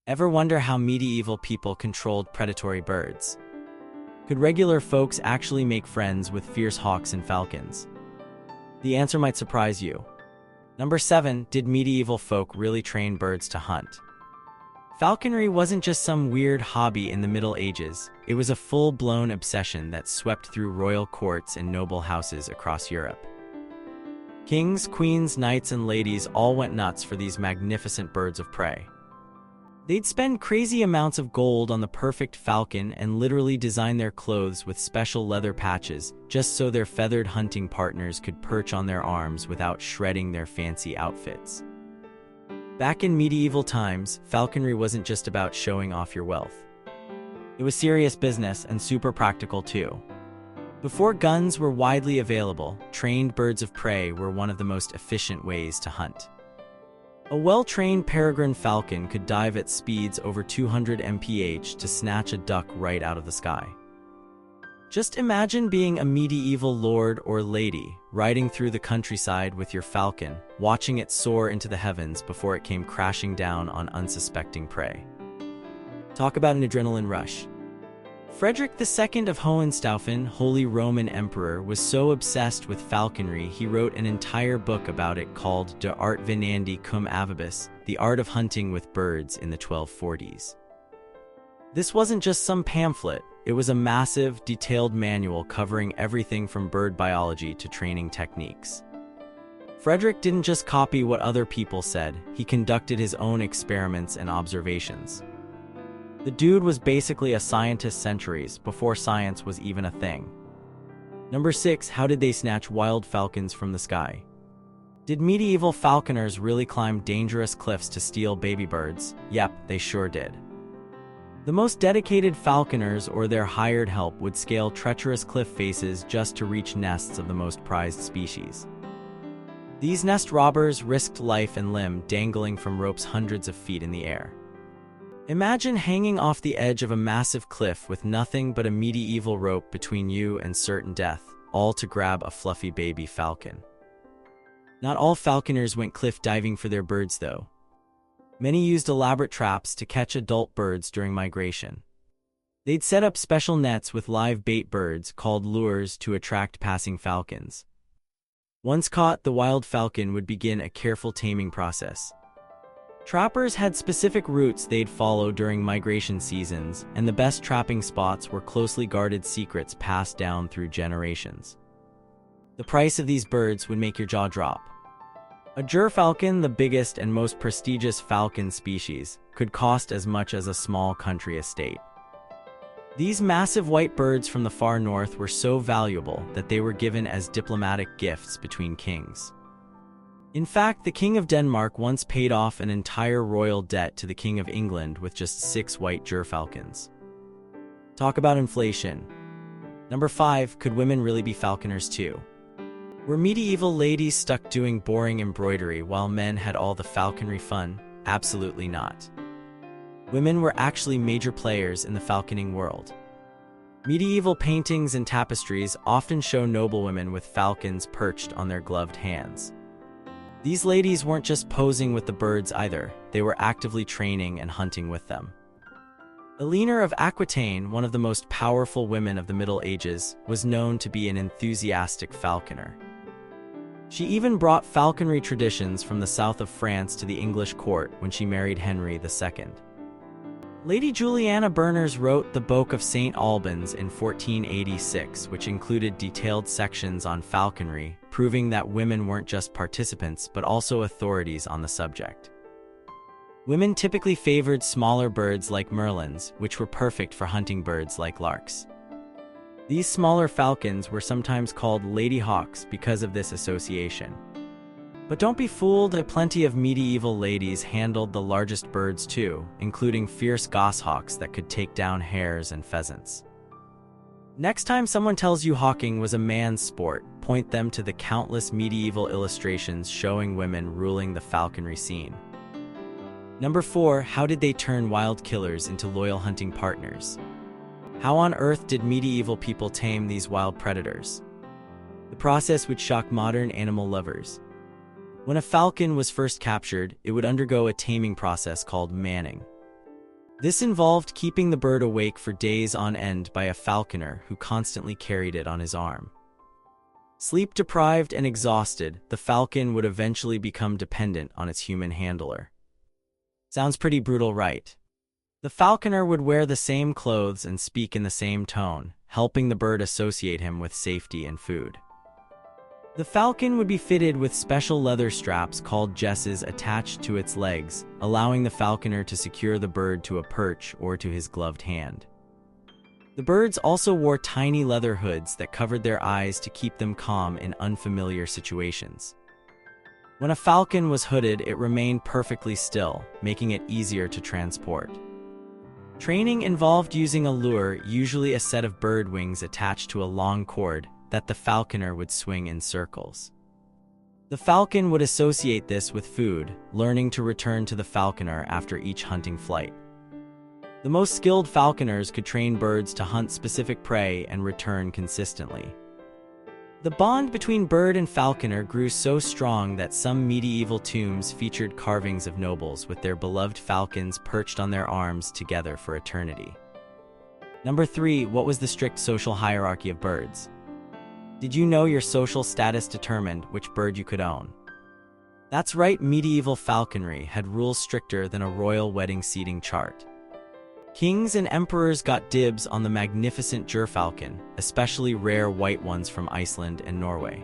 Ever wonder how medieval people controlled predatory birds? Could regular folks actually make friends with fierce hawks and falcons? The answer might surprise you. Number 7. Did medieval folk really train birds to hunt? Falconry wasn't just some weird hobby in the Middle Ages, it was a full-blown obsession that swept through royal courts and noble houses across Europe. Kings, queens, knights, and ladies all went nuts for these magnificent birds of prey. They'd spend crazy amounts of gold on the perfect falcon and literally design their clothes with special leather patches just so their feathered hunting partners could perch on their arms without shredding their fancy outfits. Back in medieval times, falconry wasn't just about showing off your wealth. It was serious business and super practical too. Before guns were widely available, trained birds of prey were one of the most efficient ways to hunt. A well-trained peregrine falcon could dive at speeds over 200 mph to snatch a duck right out of the sky. Just imagine being a medieval lord or lady, riding through the countryside with your falcon, watching it soar into the heavens before it came crashing down on unsuspecting prey. Talk about an adrenaline rush. Frederick II of Hohenstaufen, Holy Roman Emperor, was so obsessed with falconry he wrote an entire book about it called De Art Venandi cum Avibus, The Art of Hunting with Birds in the 1240s. This wasn't just some pamphlet, it was a massive, detailed manual covering everything from bird biology to training techniques. Frederick didn't just copy what other people said, he conducted his own experiments and observations. The dude was basically a scientist centuries before science was even a thing. Number 6. How did they snatch wild falcons from the sky? Did medieval falconers really climb dangerous cliffs to steal baby birds? Yep, they sure did. The most dedicated falconers or their hired help would scale treacherous cliff faces just to reach nests of the most prized species. These nest robbers risked life and limb dangling from ropes hundreds of feet in the air. Imagine hanging off the edge of a massive cliff with nothing but a medieval rope between you and certain death, all to grab a fluffy baby falcon. Not all falconers went cliff diving for their birds though. Many used elaborate traps to catch adult birds during migration. They'd set up special nets with live bait birds called lures to attract passing falcons. Once caught, the wild falcon would begin a careful taming process. Trappers had specific routes they'd follow during migration seasons, and the best trapping spots were closely guarded secrets passed down through generations. The price of these birds would make your jaw drop. A gerfalcon, the biggest and most prestigious falcon species, could cost as much as a small country estate. These massive white birds from the far north were so valuable that they were given as diplomatic gifts between kings. In fact, the King of Denmark once paid off an entire royal debt to the King of England with just 6 white gerfalcons. Talk about inflation. Number 5. Could women really be falconers too? Were medieval ladies stuck doing boring embroidery while men had all the falconry fun? Absolutely not. Women were actually major players in the falconing world. Medieval paintings and tapestries often show noblewomen with falcons perched on their gloved hands. These ladies weren't just posing with the birds either, they were actively training and hunting with them. Eleanor of Aquitaine, one of the most powerful women of the Middle Ages, was known to be an enthusiastic falconer. She even brought falconry traditions from the south of France to the English court when she married Henry II. Lady Juliana Berners wrote the Book of St. Albans in 1486, which included detailed sections on falconry, proving that women weren't just participants but also authorities on the subject. Women typically favored smaller birds like merlins, which were perfect for hunting birds like larks. These smaller falcons were sometimes called lady hawks because of this association. But don't be fooled, plenty of medieval ladies handled the largest birds too, including fierce goshawks that could take down hares and pheasants. Next time someone tells you hawking was a man's sport, point them to the countless medieval illustrations showing women ruling the falconry scene. Number 4. How did they turn wild killers into loyal hunting partners? How on earth did medieval people tame these wild predators? The process would shock modern animal lovers. When a falcon was first captured, it would undergo a taming process called manning. This involved keeping the bird awake for days on end by a falconer who constantly carried it on his arm. Sleep-deprived and exhausted, the falcon would eventually become dependent on its human handler. Sounds pretty brutal, right? The falconer would wear the same clothes and speak in the same tone, helping the bird associate him with safety and food. The falcon would be fitted with special leather straps called jesses attached to its legs, allowing the falconer to secure the bird to a perch or to his gloved hand. The birds also wore tiny leather hoods that covered their eyes to keep them calm in unfamiliar situations. When a falcon was hooded, it remained perfectly still, making it easier to transport. Training involved using a lure, usually a set of bird wings attached to a long cord, that the falconer would swing in circles. The falcon would associate this with food, learning to return to the falconer after each hunting flight. The most skilled falconers could train birds to hunt specific prey and return consistently. The bond between bird and falconer grew so strong that some medieval tombs featured carvings of nobles with their beloved falcons perched on their arms together for eternity. Number 3. What was the strict social hierarchy of birds? Did you know your social status determined which bird you could own? That's right, medieval falconry had rules stricter than a royal wedding seating chart. Kings and emperors got dibs on the magnificent gerfalcon, especially rare white ones from Iceland and Norway.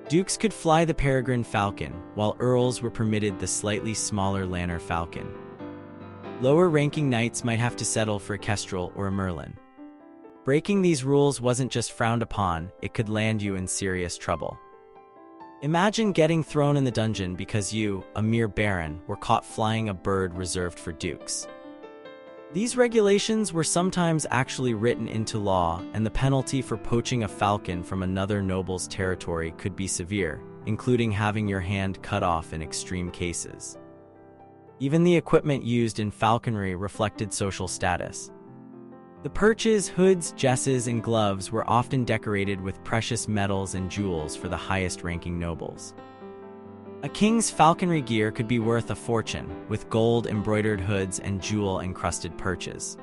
Dukes could fly the peregrine falcon, while earls were permitted the slightly smaller lanner falcon. Lower-ranking knights might have to settle for a kestrel or a merlin. Breaking these rules wasn't just frowned upon, it could land you in serious trouble. Imagine getting thrown in the dungeon because you, a mere baron, were caught flying a bird reserved for dukes. These regulations were sometimes actually written into law, and the penalty for poaching a falcon from another noble's territory could be severe, including having your hand cut off in extreme cases. Even the equipment used in falconry reflected social status. The perches, hoods, jesses, and gloves were often decorated with precious metals and jewels for the highest-ranking nobles. A king's falconry gear could be worth a fortune, with gold-embroidered hoods and jewel-encrusted perches.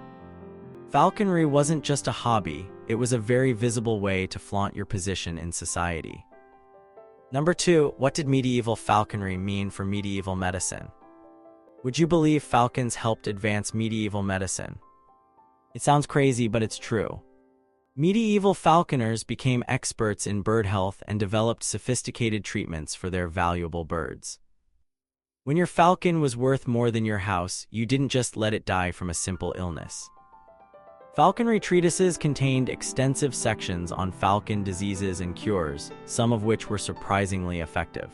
Falconry wasn't just a hobby, it was a very visible way to flaunt your position in society. Number 2. What did medieval falconry mean for medieval medicine? Would you believe falcons helped advance medieval medicine? It sounds crazy, but it's true. Medieval falconers became experts in bird health and developed sophisticated treatments for their valuable birds. When your falcon was worth more than your house, you didn't just let it die from a simple illness. Falconry treatises contained extensive sections on falcon diseases and cures, some of which were surprisingly effective.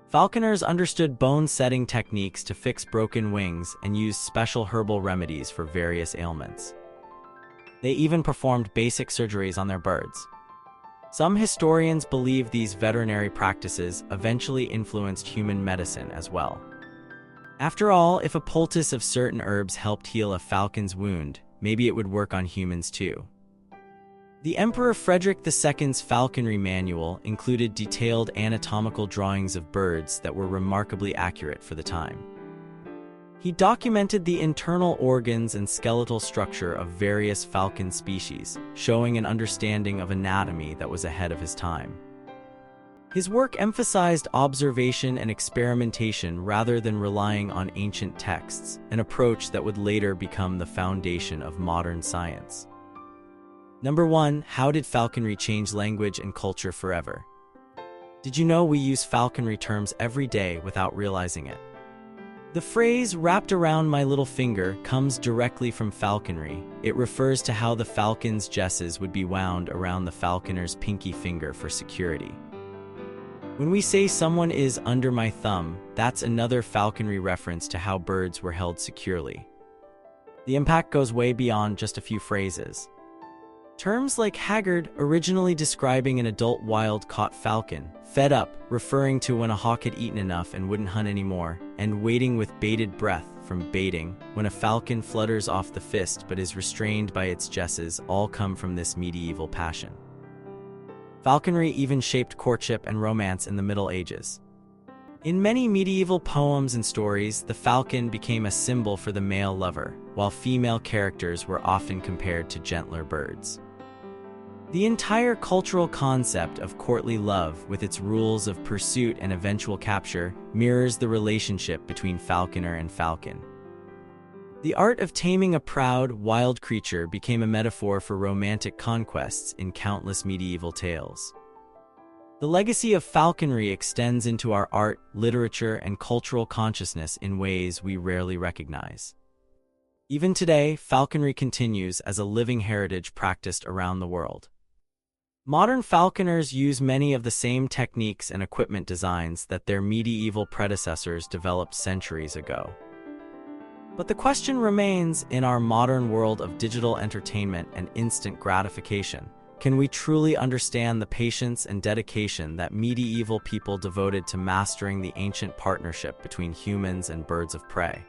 Falconers understood bone-setting techniques to fix broken wings and used special herbal remedies for various ailments. They even performed basic surgeries on their birds. Some historians believe these veterinary practices eventually influenced human medicine as well. After all, if a poultice of certain herbs helped heal a falcon's wound, maybe it would work on humans too. The Emperor Frederick II's falconry manual included detailed anatomical drawings of birds that were remarkably accurate for the time. He documented the internal organs and skeletal structure of various falcon species, showing an understanding of anatomy that was ahead of his time. His work emphasized observation and experimentation rather than relying on ancient texts, an approach that would later become the foundation of modern science. Number 1. How did falconry change language and culture forever? Did you know we use falconry terms every day without realizing it? The phrase, "wrapped around my little finger," comes directly from falconry. It refers to how the falcon's jesses would be wound around the falconer's pinky finger for security. When we say someone is under my thumb, that's another falconry reference to how birds were held securely. The impact goes way beyond just a few phrases. Terms like haggard, originally describing an adult wild-caught falcon, fed up, referring to when a hawk had eaten enough and wouldn't hunt anymore, and waiting with bated breath, from baiting, when a falcon flutters off the fist but is restrained by its jesses, all come from this medieval passion. Falconry even shaped courtship and romance in the Middle Ages. In many medieval poems and stories, the falcon became a symbol for the male lover, while female characters were often compared to gentler birds. The entire cultural concept of courtly love, with its rules of pursuit and eventual capture, mirrors the relationship between falconer and falcon. The art of taming a proud, wild creature became a metaphor for romantic conquests in countless medieval tales. The legacy of falconry extends into our art, literature, and cultural consciousness in ways we rarely recognize. Even today, falconry continues as a living heritage practiced around the world. Modern falconers use many of the same techniques and equipment designs that their medieval predecessors developed centuries ago. But the question remains, in our modern world of digital entertainment and instant gratification, can we truly understand the patience and dedication that medieval people devoted to mastering the ancient partnership between humans and birds of prey?